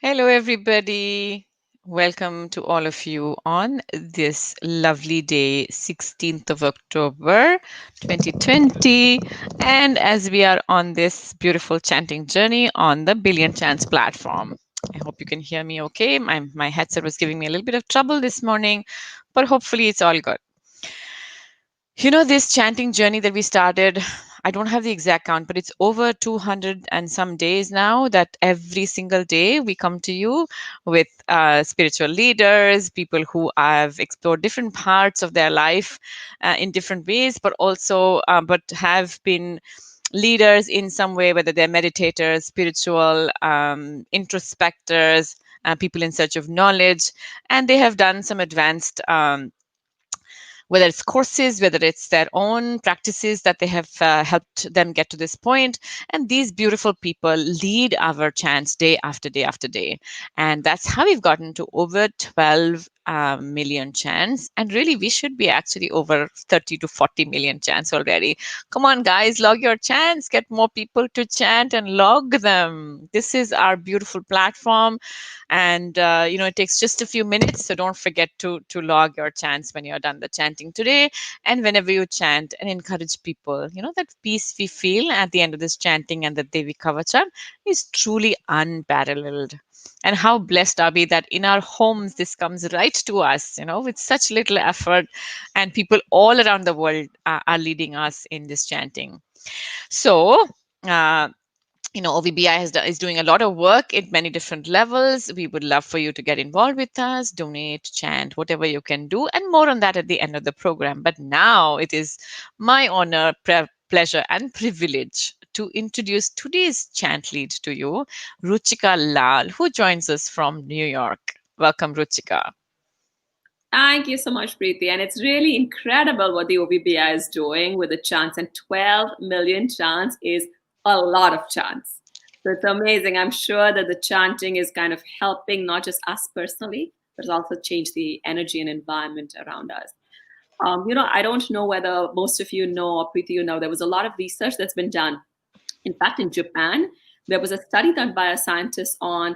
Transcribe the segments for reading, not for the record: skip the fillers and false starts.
Hello, everybody. Welcome to all of you on this lovely day, 16th of October, 2020. And as we are on this beautiful chanting journey on the Billionchants platform. I hope you can hear me okay. My headset was giving me a little bit of trouble this morning, but hopefully it's all good. You know, this chanting journey that we started, I don't have the exact count, but it's over 200 and some days now that every single day we come to you with spiritual leaders, people who have explored different parts of their life in different ways, but also, but have been leaders in some way, whether they're meditators, spiritual introspectors, people in search of knowledge, and they have done some advanced whether it's courses, whether it's their own practices that they have helped them get to this point. And these beautiful people lead our chants day after day after day. And that's how we've gotten to over 12 million chants. And really, we should be actually over 30 to 40 million chants already. Come on, guys, log your chants, get more people to chant and log them. This is our beautiful platform. And, it takes just a few minutes. So don't forget to log your chants when you're done the chanting today. And whenever you chant and encourage people, that peace we feel at the end of this chanting and the Devi Kavacham is truly unparalleled. And how blessed are we that in our homes, this comes right to us, with such little effort, and people all around the world are leading us in this chanting. So, OVBI is doing a lot of work at many different levels. We would love for you to get involved with us, donate, chant, whatever you can do, and more on that at the end of the program. But now it is my honor, pleasure, and privilege to introduce today's chant lead to you, Ruchika Lal, who joins us from New York. Welcome, Ruchika. Thank you so much, Preeti. And it's really incredible what the OVBI is doing with the chants. And 12 million chants is a lot of chants. So it's amazing. I'm sure that the chanting is kind of helping not just us personally, but it's also changed the energy and environment around us. I don't know whether most of you know, or Preeti, there was a lot of research that's been done. In fact, in Japan, there was a study done by a scientist on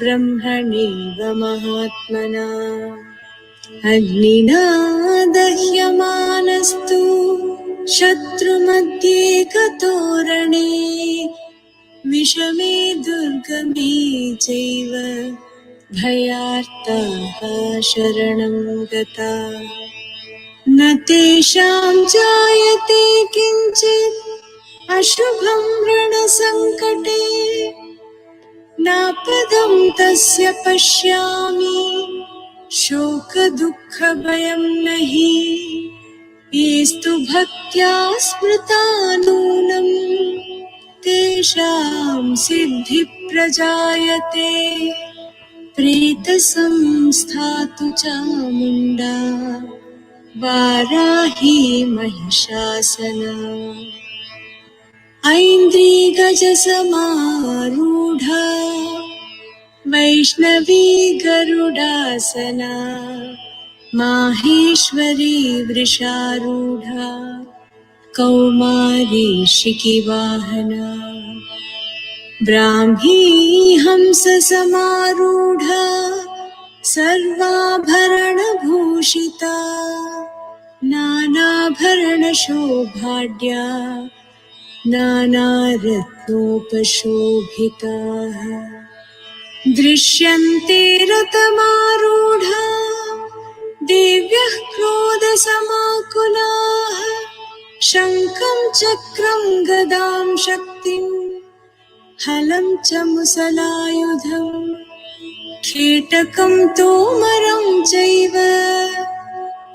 ब्रह्मणैव महात्मना अग्निना दह्यमानस्तु शत्रुमध्ये कतोरणे विषमे दुर्गमे चैव भयार्ताः शरणं गता न तेषां जायते किञ्चित् अशुभं रणसङ्कटे नापदं तस्य पश्यामि शोकदुःखभयं नहि येस्तु भक्त्या स्मृता नूनं तेषां सिद्धिप्रजायते प्रेतसंस्थातु चामुण्डा वाराही महिषासना ऐन्द्रियगजसमारूढा वैष्णवी गरुडासना माहेश्वरी वृषारूढा कौमारी शिखिवाहना ब्राह्मी हंससमारूढा सर्वाभरणभूषिता नानाभरणशोभाढ्या नानारत्नोपशोभिताः दृश्यन्ते रथमारूढा देव्यः क्रोधसमाकुलाः शङ्खं चक्रं गदां शक्तिं हलं च मुसलायुधम् खेटकं तोमरं चैव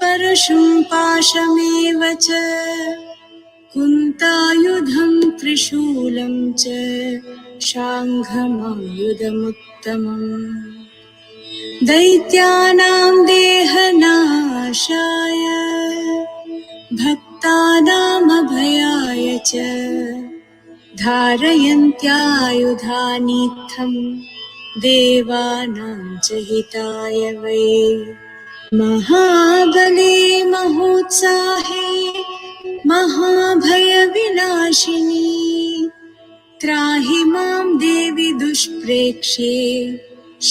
परशुं पाशमेव च कुन्तायुधं त्रिशूलं च शाङ्घमायुधमुत्तमम् दैत्यानां देहनाशाय भक्तानामभयाय च धारयन्त्यायुधानीत्थं देवानां च हिताय वै महाबले महोत्साहे महाभयविनाशिनी त्राहि मां देवि दुष्प्रेक्ष्ये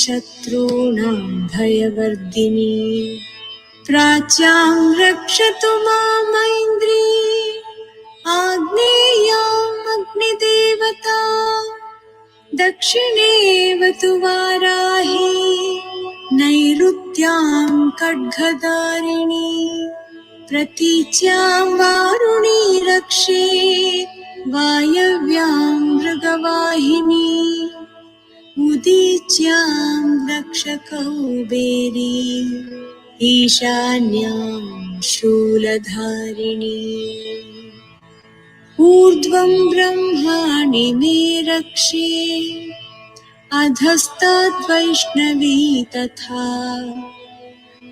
शत्रूणां भयवर्धिनी प्राच्यां रक्षतु मामैन्द्री आग्नेयाम् अग्निदेवता दक्षिणेव तु वाराही नैऋत्यां खड्गधारिणी प्रतीच्यां वारुणी रक्षे वायव्यां मृगवाहिनी उदीच्यां रक्षकौबेरी ईशान्यां शूलधारिणी ऊर्ध्वं ब्रह्माणि मे रक्षे अधस्ताद्वैष्णवी तथा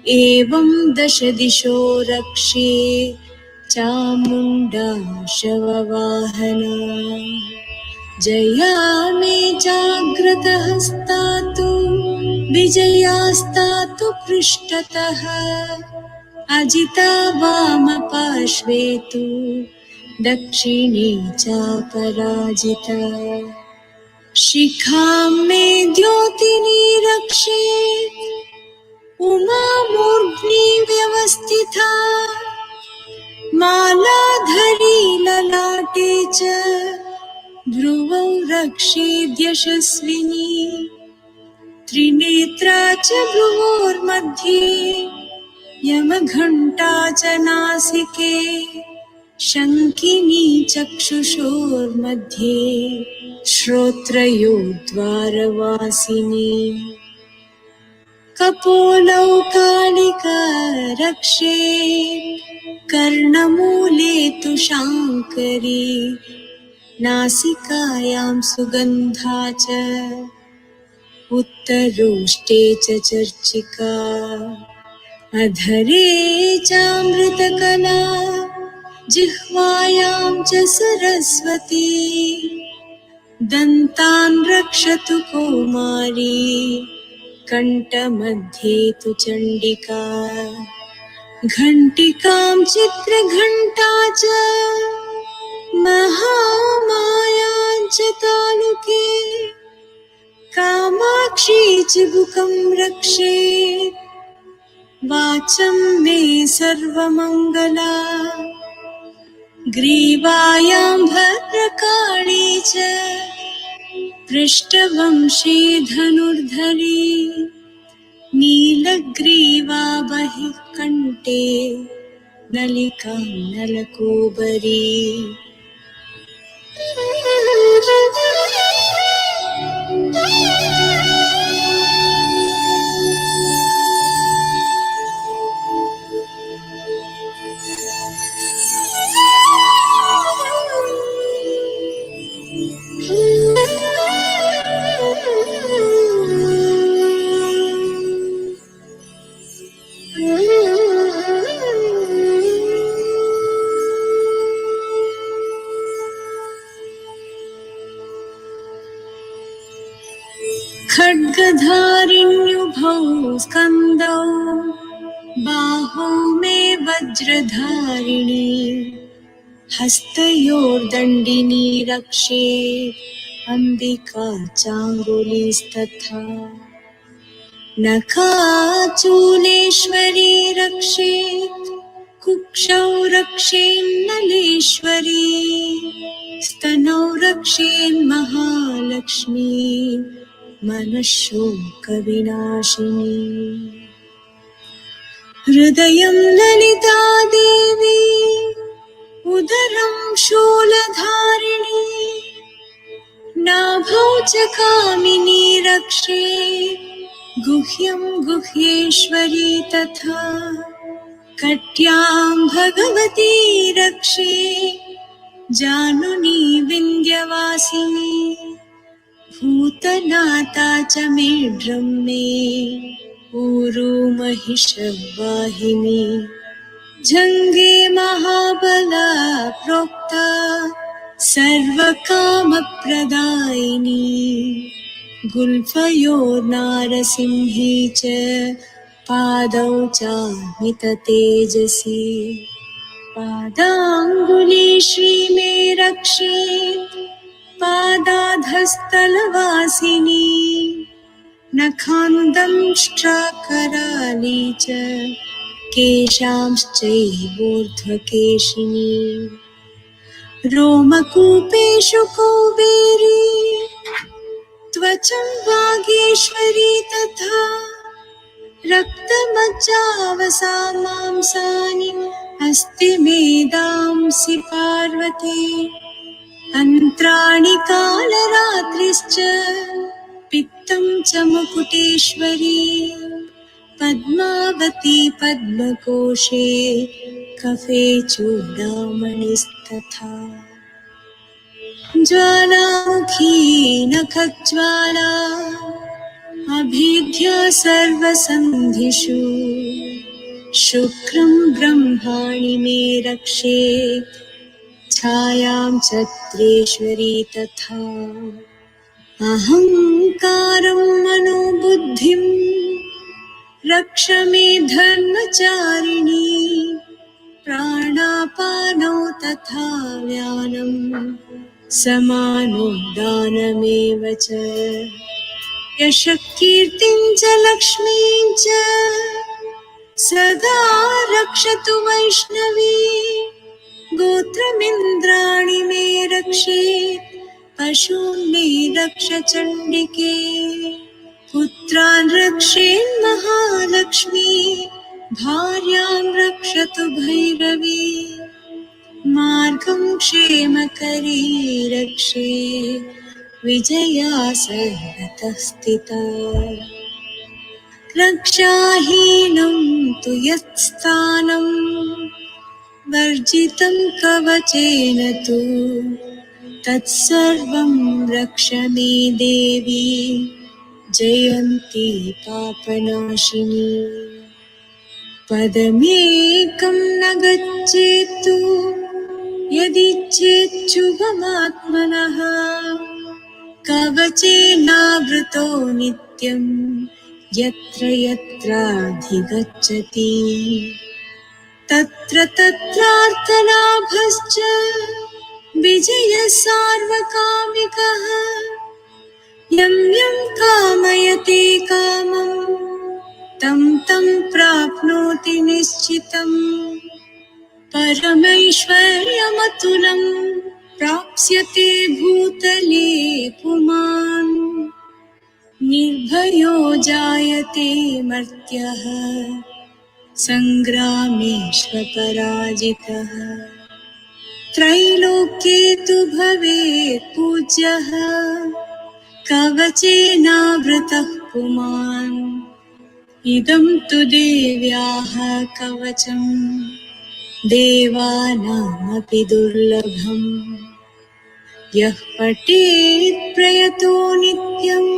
एवं दश दिशो रक्षे चामुण्डा शववाहना जया मे जाग्रतहस्तातु विजयास्तातु पृष्ठतः अजिता वामपार्श्वे तु दक्षिणे चापराजिता शिखां मे द्योतिनी रक्षेत् उमा मूर्ध्नि व्यवस्थिता मालाधरी ललाटे च भ्रुवौ रक्षेद्यशस्विनी त्रिनेत्रा च भ्रुवोर्मध्ये यमघण्टा च नासिके शङ्किनी चक्षुषोर्मध्ये श्रोत्रयो द्वारवासिनी कपोलौ कालिका रक्षे कर्णमूले तु शाङ्करी नासिकायां सुगन्धा च उत्तरोष्टे च चर्चिका अधरे चामृतकला जिह्वायां च सरस्वती दन्तान् रक्षतु कौमारी कण्ठमध्ये तु चण्डिका घण्टिकां चित्रघण्टा च महामायां च तालुके कामाक्षी चिबुकं रक्षेत् वाचं मे सर्वमङ्गला ग्रीवायां भद्रकाली च पृष्ठवंशी धनुर्धरी नीलग्रीवा बहिः कण्ठे नलिका नलकोबरी खड्गधारिण्युभौ स्कन्दौ बाहौ मे वज्रधारिणी हस्तयोर्दण्डिनी रक्षे अम्बिका चाङ्गुलीस्तथा नखाचूलेश्वरी रक्षेत् कुक्षौ रक्षेन्नलेश्वरी स्तनौ रक्षेन्महालक्ष्मी मनःशोकविनाशिनी हृदयं ललिता देवी उदरं शूलधारिणी नाभौ च कामिनी रक्षे गुह्यं गुह्येश्वरी तथा कट्यां भगवती रक्षे जानुनी विन्ध्यवासिनी भूतनाथा च मेढ्रं मे ऊरू महिषवाहिनी जङ्गे महाबला प्रोक्ता सर्वकामप्रदायिनी गुल्फयोर्नारसिंही च पादौ चामिततेजसी पादाङ्गुली श्रीमे रक्षेत् पादाधस्तलवासिनी नखान्दंष्ट्राकराली च केशांश्चैवोर्ध्वकेशिनी रोमकूपेषु कौबेरी त्वचं वागीश्वरी तथा रक्तमज्जावसा मांसानि अस्ति मेदांसि पार्वती अन्त्राणि कालरात्रिश्च पित्तं च मुकुटेश्वरी पद्मावती पद्मकोशे कफे चूडामणिस्तथा ज्वालामुखी नखज्वाला अभेद्या सर्वसन्धिषु शुक्रं ब्रह्माणि मे रक्षेत् छायां छत्रेश्वरी तथा अहङ्कारं मनोबुद्धिं रक्ष मे धर्मचारिणी प्राणापानौ तथा व्यानं समानो दानमेव च यशः कीर्तिं च लक्ष्मीं च सदा रक्षतु वैष्णवी गोत्रमिन्द्राणि मे रक्षेत् पशून् मे रक्ष चण्डिके पुत्रान् रक्षेन्महालक्ष्मी भार्यां रक्षतु भैरवी मार्गं क्षेमकरी रक्षे विजया सर्वतः स्थिता रक्षाहीनं तु यत्स्थानं वर्जितं कवचेन तु तत्सर्वं रक्ष मे देवी जयन्ती पापनाशिनी पदमेकं न गच्छेत्तु यदिच्छेच्छुभमात्मनः कवचेनावृतो नित्यं यत्र यत्राधिगच्छति तत्र तत्रार्थलाभश्च विजयः सार्वकामिकः यं यं कामयते कामं तं तं प्राप्नोति निश्चितम् परमैश्वर्यमतुलं प्राप्स्यते भूतले पुमान् निर्भयो जायते मर्त्यः सङ्ग्रामेष्वपराजितः त्रैलोक्ये तु भवेत् पूज्यः कवचेनावृतः पुमान् इदं तु देव्याः कवचम् देवानामपि दुर्लभम् यः पठेत् प्रयतो नित्यम्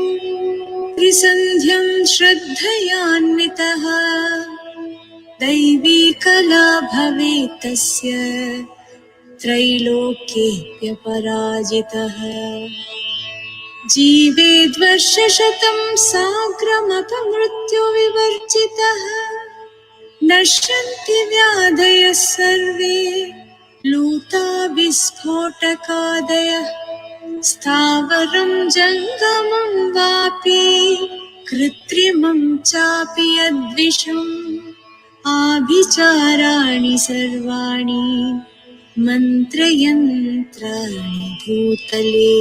त्रिसन्ध्यं श्रद्धयान्वितः दैवी कला भवेत् तस्य त्रैलोक्येऽप्यपराजितः जीवेद्वर्षशतं साग्रमपमृत्युविवर्जितः नश्यन्ति व्याधयः सर्वे लूता विस्फोटकादयः स्थावरं जङ्गमं वापि कृत्रिमं चापि यद्विषम् आभिचाराणि सर्वाणि मन्त्रयन्त्राणि भूतले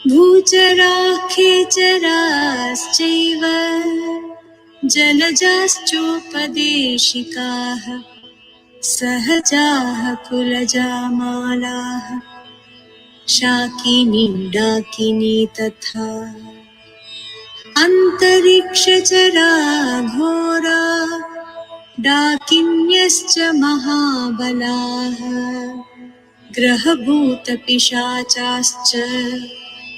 भूचराः खेचराश्चैव जलजाश्चोपदेशिकाः सहजाः कुलजामालाः शाकिनी डाकिनी तथा अन्तरिक्षचराघोरा डाकिन्यश्च महाबलाः ग्रहभूतपिशाचाश्च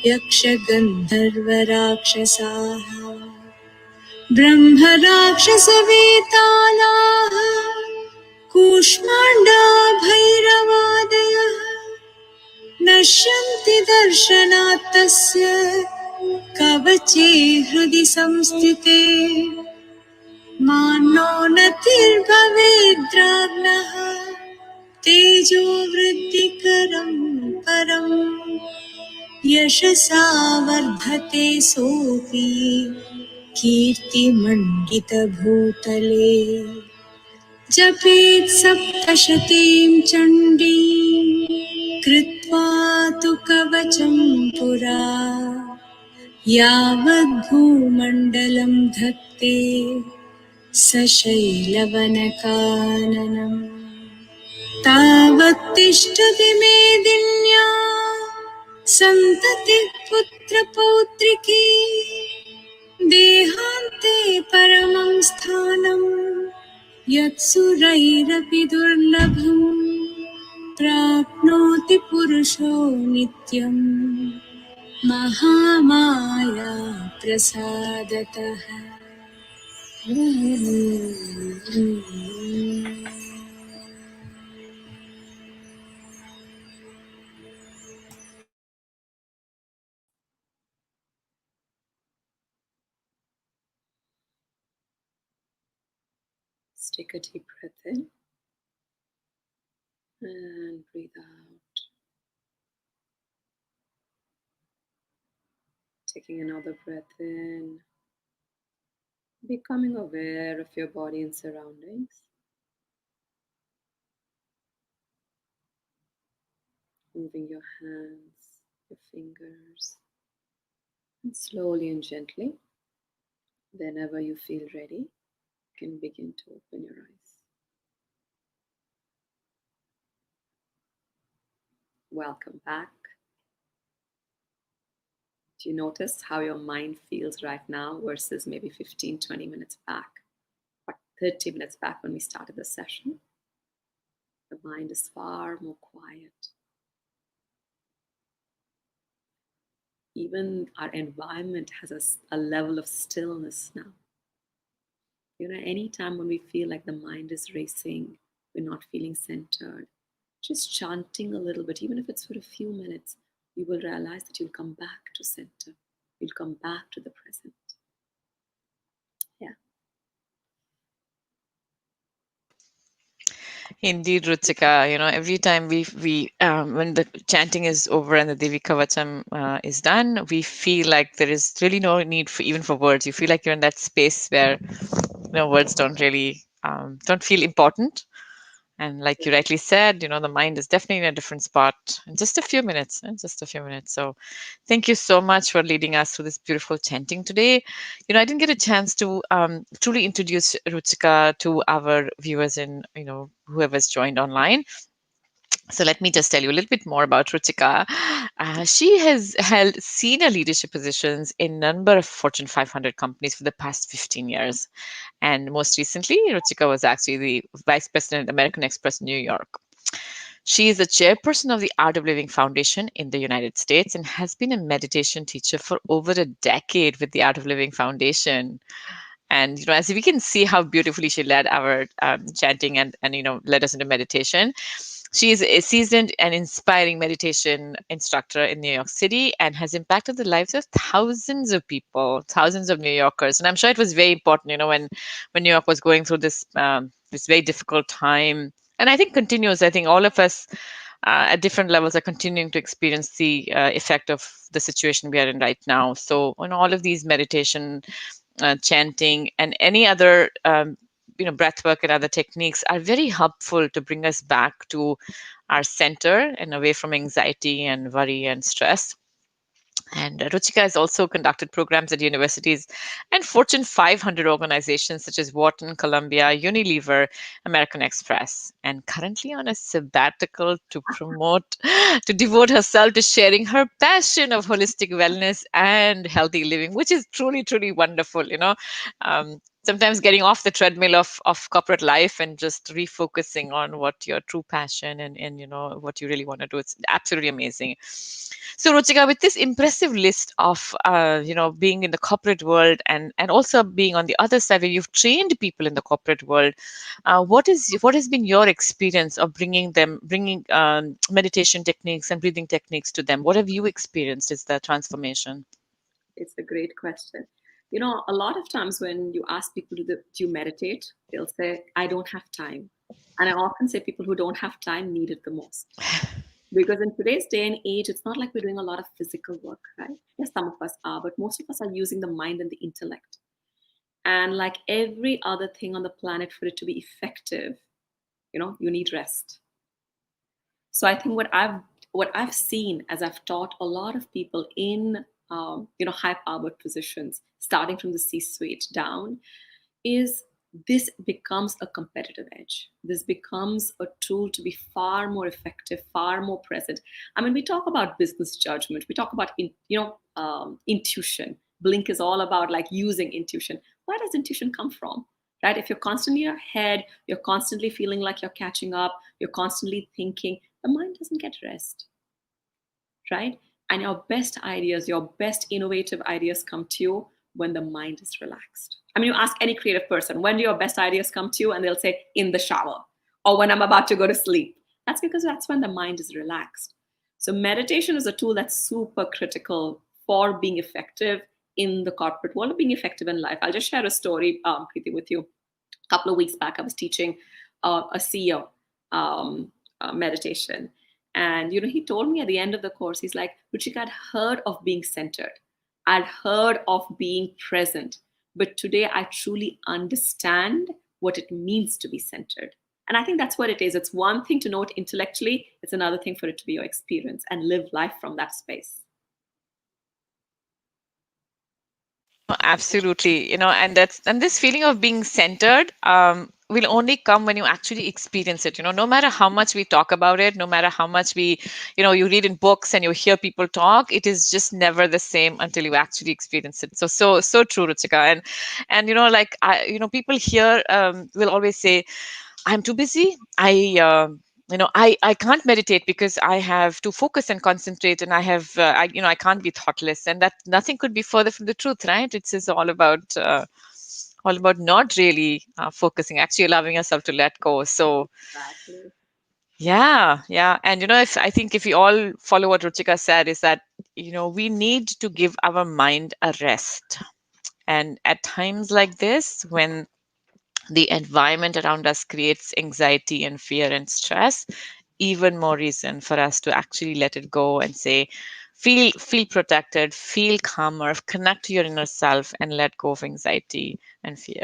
यक्षगन्धर्वराक्षसाः ब्रह्मराक्षसवेतालाः कूष्माण्डा भैरवादयः नश्यन्ति दर्शनात् तस्य कवचे हृदि संस्थिते मानो नतिर्भवेद्राज्ञः तेजो वृद्धिकरं परम् यशसा वर्धते सोऽपि कीर्तिमण्डितभूतले जपेत् सप्तशतीं चण्डीं कृत्वा तु कवचं पुरा यावद्भूमण्डलं धत्ते सशैलवनकाननम् तावत् तिष्ठति मेदिन्या सन्ततिः पुत्रपौत्रिकी देहान्ते परमं स्थानं यत्सुरैरपि दुर्लभम् प्राप्नोति पुरुषो नित्यम् Mahamaya प्रसादतः Let's take a deep breath in and breathe out. Taking another breath in, becoming aware of your body and surroundings. Moving your hands, your fingers, and slowly and gently, whenever you feel ready, you can begin to open your eyes. Welcome back. Do you notice how your mind feels right now versus maybe 15-20 minutes back or 30 minutes back when we started the session? The mind is far more quiet. Even our environment has a level of stillness now. You know, anytime when we feel like the mind is racing, we're not feeling centered, just chanting a little bit, even if it's for a few minutes, you will realize that you'll come back to center. You'll come back to the present. Yeah. Indeed, Ruchika, every time when the chanting is over and the Devi Kavacham is done, we feel like there is really no need for even for words. You feel like you're in that space where, words don't feel important. And like you rightly said, the mind is definitely in a different spot in just a few minutes, just a few minutes. So thank you so much for leading us through this beautiful chanting today. I didn't get a chance to truly introduce Ruchika to our viewers and, whoever's joined online. So let me just tell you a little bit more about Ruchika. She has held senior leadership positions in a number of Fortune 500 companies for the past 15 years. And most recently, Ruchika was actually the Vice President at American Express New York. She is the chairperson of the Art of Living Foundation in the United States and has been a meditation teacher for over a decade with the Art of Living Foundation. And as we can see how beautifully she led our chanting and led us into meditation. She is a seasoned and inspiring meditation instructor in New York City and has impacted the lives of thousands of people, thousands of New Yorkers. And I'm sure it was very important, when New York was going through this very difficult time. And I think continues. I think all of us at different levels are continuing to experience the effect of the situation we are in right now. So, all of these meditation, chanting, and any other breath work and other techniques are very helpful to bring us back to our center and away from anxiety and worry and stress. And Ruchika has also conducted programs at universities and Fortune 500 organizations such as Wharton, Columbia, Unilever, American Express, and currently on a sabbatical to devote herself to sharing her passion of holistic wellness and healthy living, which is truly, truly wonderful. Sometimes getting off the treadmill of corporate life and just refocusing on what your true passion and what you really want to do. It's absolutely amazing. So, Ruchika, with this impressive list of, being in the corporate world and also being on the other side where you've trained people in the corporate world, what has been your experience of bringing meditation techniques and breathing techniques to them? What have you experienced as the transformation? It's a great question. A lot of times when you ask people, do you meditate? They'll say, I don't have time. And I often say people who don't have time need it the most. Because in today's day and age, it's not like we're doing a lot of physical work, right? Yes, some of us are, but most of us are using the mind and the intellect. And like every other thing on the planet, for it to be effective, you need rest. So I think what I've seen as I've taught a lot of people in high powered positions, starting from the C-suite down, is this becomes a competitive edge. This becomes a tool to be far more effective, far more present. I mean, we talk about business judgment, we talk about intuition. Blink is all about like using intuition. Where does intuition come from? Right? If you're constantly ahead, you're constantly feeling like you're catching up, you're constantly thinking, the mind doesn't get rest, right? And your best ideas, your best innovative ideas come to you when the mind is relaxed. I mean, you ask any creative person, when do your best ideas come to you? And they'll say, in the shower, or when I'm about to go to sleep. That's because that's when the mind is relaxed. So meditation is a tool that's super critical for being effective in the corporate world, being effective in life. I'll just share a story, Preeti, with you. A couple of weeks back, I was teaching a CEO meditation. And, he told me at the end of the course, he's like, Ruchika, I'd heard of being centered. I'd heard of being present. But today I truly understand what it means to be centered. And I think that's what it is. It's one thing to know it intellectually. It's another thing for it to be your experience and live life from that space. Absolutely, and this feeling of being centered will only come when you actually experience it. No matter how much we talk about it, no matter how much you read in books and you hear people talk, it is just never the same until you actually experience it. So true, Ruchika. And like people here will always say, I'm too busy. I can't meditate because I have to focus and concentrate, and I can't be thoughtless, and that nothing could be further from the truth, right? It's just all about not really focusing, actually allowing yourself to let go. So Exactly. yeah, and if I think if we all follow what Ruchika said, is that we need to give our mind a rest, and at times like this, when the environment around us creates anxiety and fear and stress, even more reason for us to actually let it go and say, feel protected, feel calmer, connect to your inner self, and let go of anxiety and fear.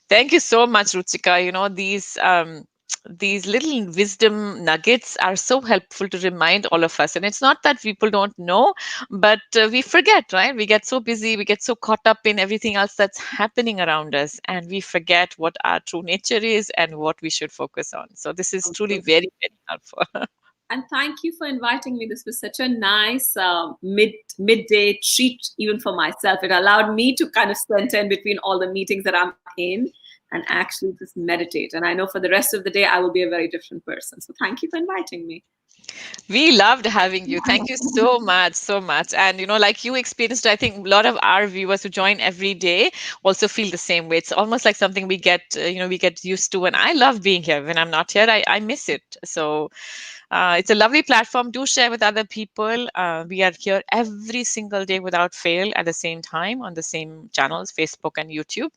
Thank you so much, Ruchika. These little wisdom nuggets are so helpful to remind all of us. And it's not that people don't know, but we forget, right? We get so busy, we get so caught up in everything else that's happening around us, and we forget what our true nature is and what we should focus on. So this is truly very, very helpful. And thank you for inviting me. This was such a nice midday treat, even for myself. It allowed me to kind of center in between all the meetings that I'm in and actually just meditate. And I know for the rest of the day, I will be a very different person. So thank you for inviting me. We loved having you. Thank you so much, so much. And like you experienced, I think a lot of our viewers who join every day also feel the same way. It's almost like something we get used to. And I love being here. When I'm not here, I miss it. So it's a lovely platform. Do share with other people. We are here every single day without fail at the same time on the same channels, Facebook and YouTube.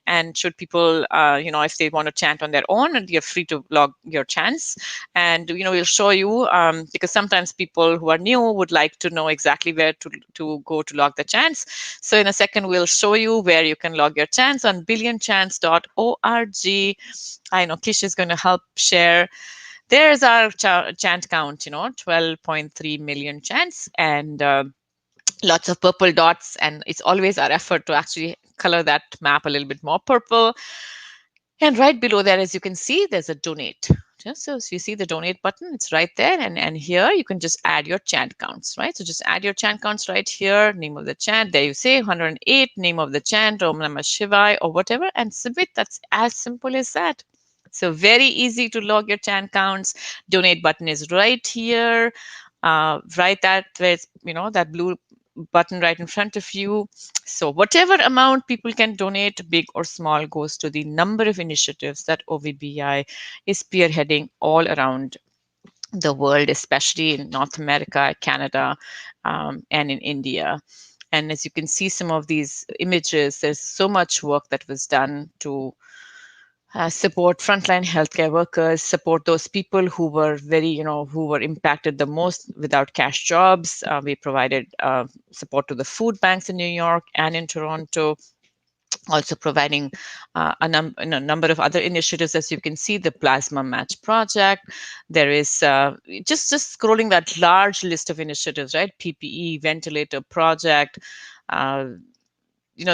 And should people, if they want to chant on their own, you're free to log your chants. And, we'll show you because sometimes people who are new would like to know exactly where to go to log the chants. So in a second, we'll show you where you can log your chants on billionchants.org. I know Kish is going to help share. There's our chant count, 12.3 million chants, and lots of purple dots. And it's always our effort to actually color that map a little bit more purple. And right below there, as you can see, there's a donate. So you see the donate button, it's right there. And here you can just add your chant counts, right? So just add your chant counts right here, name of the chant. There you say 108, name of the chant, Om Namah Shivaya, or whatever, and submit. That's as simple as that. So very easy to log your chant counts. Donate button is right here. Right that where it's, that blue button right in front of you. So whatever amount people can donate, big or small, goes to the number of initiatives that OVBI is spearheading all around the world, especially in North America, Canada, and in India. And as you can see some of these images, there's so much work that was done to support frontline healthcare workers, support those people who were who were impacted the most without cash jobs. We provided support to the food banks in New York and in Toronto, also providing a number of other initiatives. As you can see, the Plasma Match Project. There is just scrolling that large list of initiatives, right? PPE, ventilator project,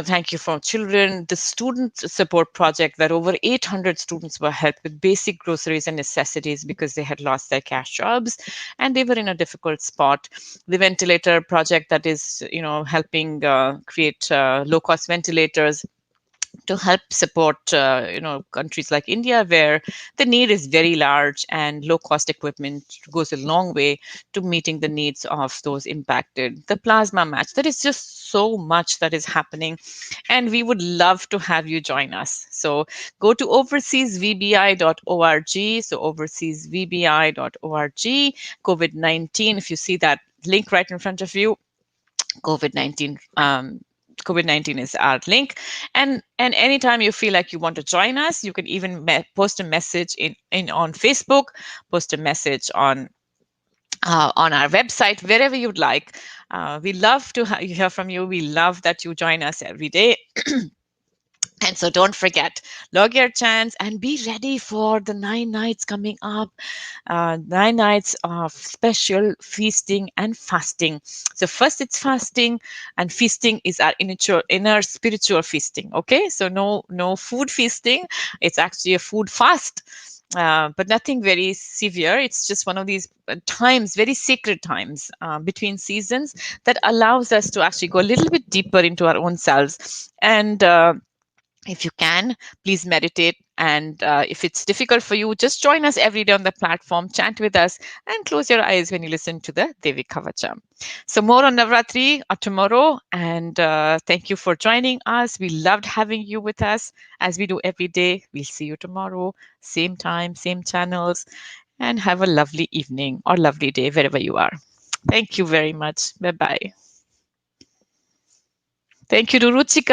Thank You for Children, the student support project, where over 800 students were helped with basic groceries and necessities because they had lost their cash jobs and they were in a difficult spot. The ventilator project that is, helping create low-cost ventilators to help support countries like India, where the need is very large and low cost equipment goes a long way to meeting the needs of those impacted. The plasma match, there is just so much that is happening, and we would love to have you join us. So go to overseasvbi.org. So overseasvbi.org. COVID-19, if you see that link right in front of you, COVID-19 COVID-19 is our link. And anytime you feel like you want to join us, you can even post a message in on Facebook, post a message on our website, wherever you'd like. We love to hear from you. We love that you join us every day. And so don't forget, log your chants and be ready for the 9 nights coming up. 9 nights of special feasting and fasting. So first it's fasting, and feasting is our inner spiritual feasting. Okay, so no food feasting. It's actually a food fast. But nothing very severe. It's just one of these times, very sacred times between seasons, that allows us to actually go a little bit deeper into our own selves. And if you can, please meditate. And if it's difficult for you, just join us every day on the platform, chant with us, and close your eyes when you listen to the Devi Kavacham. So more on Navratri tomorrow. And thank you for joining us. We loved having you with us, as we do every day. We'll see you tomorrow, same time, same channels. And have a lovely evening or lovely day wherever you are. Thank you very much. Bye-bye. Thank you to Ruchika.